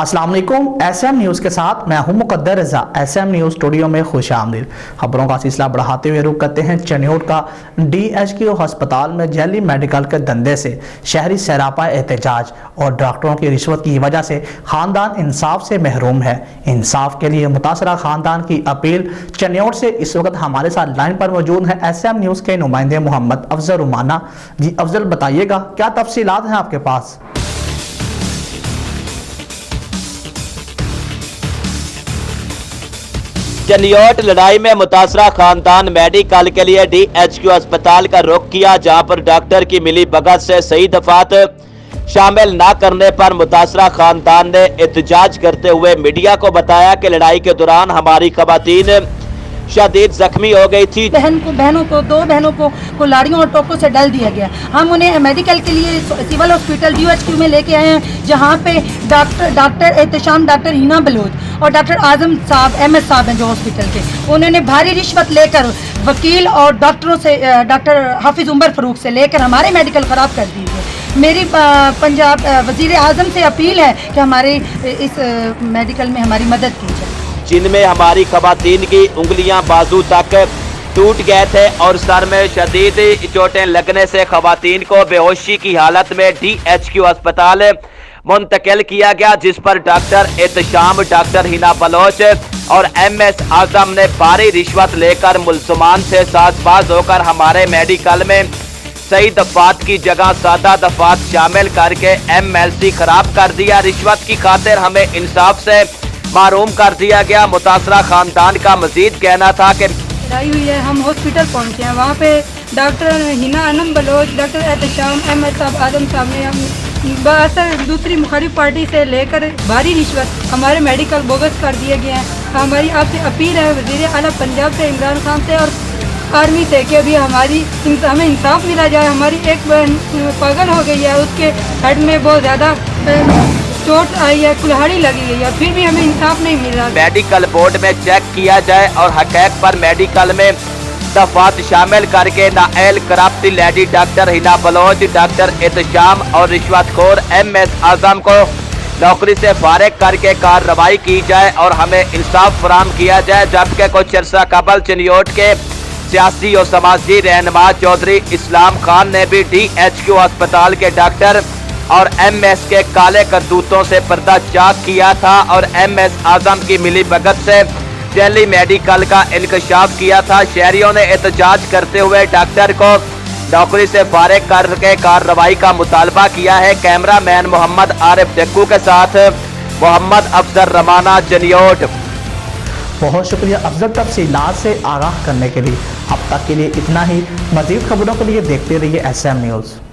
अस्सलाम वालेकुम। SM news के साथ मैं हूं मुकद्दर रज़ा। SM न्यूज़ स्टूडियो में खुश आमदीद। खबरों का सिलसिला बढ़ाते हुए रुख करते हैं चनियोट का DHQ अस्पताल में जैली मेडिकल के धंधे से शहरी सरापा एहतजाज और डॉक्टरों की रिश्वत की वजह से खानदान इंसाफ से महरूम है। इंसाफ के लिए मुतासरा खानदान की अपील। चनियोट से इस वक्त हमारे साथ लाइन पर मौजूद हैं SM न्यूज़ के नुमाइंदे मोहम्मद अफजल रुमाना। जी अफजल, बताइएगा क्या तफसीलात हैं आपके पास? चनियोट लड़ाई में मुतासरा खानदान मेडिकल के लिए DHQ अस्पताल का रुख किया, जहां पर डॉक्टर की मिली भगत से सही दफात शामिल न करने पर मुतासरा खानदान ने एहतजाज करते हुए मीडिया को बताया कि लड़ाई के दौरान हमारी खवातीन शदीद जख्मी हो गई थी। दो बहनों को लाड़ियों और टोकों से डाल दिया गया। हम उन्हें मेडिकल के लिए सिविल हॉस्पिटल DHQ में लेके आए हैं, जहां पे डॉक्टर एहतशाम, डॉक्टर हिना बलोच और डॉक्टर आजम साहब MS साहब हैं जो हॉस्पिटल के, उन्होंने भारी रिश्वत लेकर वकील और डॉक्टरों से, डॉक्टर हाफिज उमर फरूक से लेकर हमारे मेडिकल ख़राब कर दी है। मेरी पंजाब वज़ीर आज़म से अपील है कि हमारे इस मेडिकल में हमारी मदद की जाए, जिनमें हमारी खवातीन की उंगलियां बाजू तक टूट गए थे और सर में शदीद चोटें लगने से खवातीन को बेहोशी की हालत में DHQ अस्पताल मुंतकिल किया गया, जिस पर डॉक्टर एहतशाम, डॉक्टर हिना बलोच और MS आजम ने भारी रिश्वत लेकर मुल्ज़मान से साज़बाज होकर हमारे मेडिकल में सही दफात की जगह सादा दफात शामिल करके MLC खराब कर दिया। रिश्वत की खातिर हमें इंसाफ से मारूम कर दिया गया। मुतासरा खानदान का मजीद कहना था कि लड़ाई हुई है, हम हॉस्पिटल पहुंचे हैं, वहाँ पे doctor Hina Anam Baloch, doctor Ehtesham, MS साहब, आजम साहब ने हम बासर दूसरी मुखालिफ पार्टी से लेकर भारी रिश्वत हमारे मेडिकल बोगस कर दिए गए हैं। हमारी आपसे अपील है वज़ीर आला पंजाब से, इमरान खान से और आर्मी से कि अभी हमें इंसाफ मिला जाए। हमारी एक बहन पागल हो गई है, उसके हेड में बहुत ज़्यादा चोट आई है, कुल्हाड़ी लगी गई है, फिर भी हमें इंसाफ नहीं मिल रहा। मेडिकल बोर्ड में चेक किया जाए और हक़ैक़ पर मेडिकल में दफात शामिल करके नाअहल कराप्ती lady doctor Hina Baloch, doctor Ehtesham और रिश्वतखोर MS आजम को नौकरी से फारिग करके कार्रवाई की जाए और हमें इंसाफ फराहम किया जाए। जबकि कुछ अर्सा कबल चनियोट के सियासी और समाजी रहनुमा चौधरी इस्लाम खान ने भी DHQ अस्पताल के डॉक्टर और MS के काले करतूतों से पर्दा चाक किया था और MS आजम की मिली भगत से दिल्ली मेडिकल का इंकशाफ किया था। शहरियों ने एहतजाज करते हुए डॉक्टर को नौकरी से फारिग करके कार्रवाई का मुतालबा किया है। कैमरा मैन मोहम्मद आरिफ डेक्कू के साथ मोहम्मद अफजल रमाना, चनियोट। बहुत शुक्रिया अफजल, तफसीलात से आगाह करने के लिए। अब तक के लिए इतना ही। मज़ीद खबरों के लिए देखते रहिए SM न्यूज़।